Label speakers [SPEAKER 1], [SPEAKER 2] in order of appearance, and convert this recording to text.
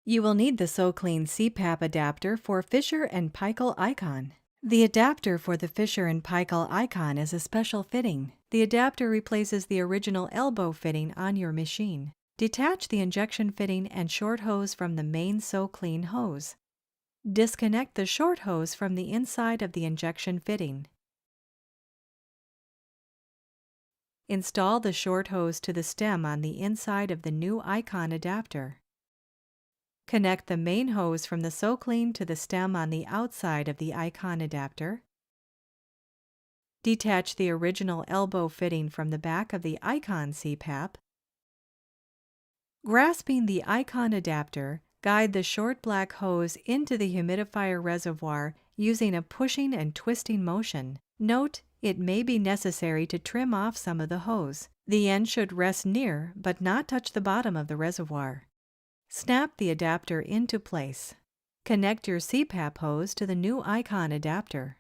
[SPEAKER 1] You will need the SoClean CPAP adapter for Fisher and Paykel Icon. The adapter for the Fisher and Paykel Icon is a special fitting. The adapter replaces the original elbow fitting on your machine. Detach the injection fitting and short hose from the main SoClean hose. Disconnect the short hose from the inside of the injection fitting. Install the short hose to the stem on the inside of the new Icon adapter. Connect the main hose from the SoClean to the stem on the outside of the Icon adapter. Detach the original elbow fitting from the back of the Icon CPAP. Grasping the Icon adapter, guide the short black hose into the humidifier reservoir using a pushing and twisting motion. Note, it may be necessary to trim off some of the hose. The end should rest near but not touch the bottom of the reservoir. Snap the adapter into place. Connect your CPAP hose to the new Icon adapter.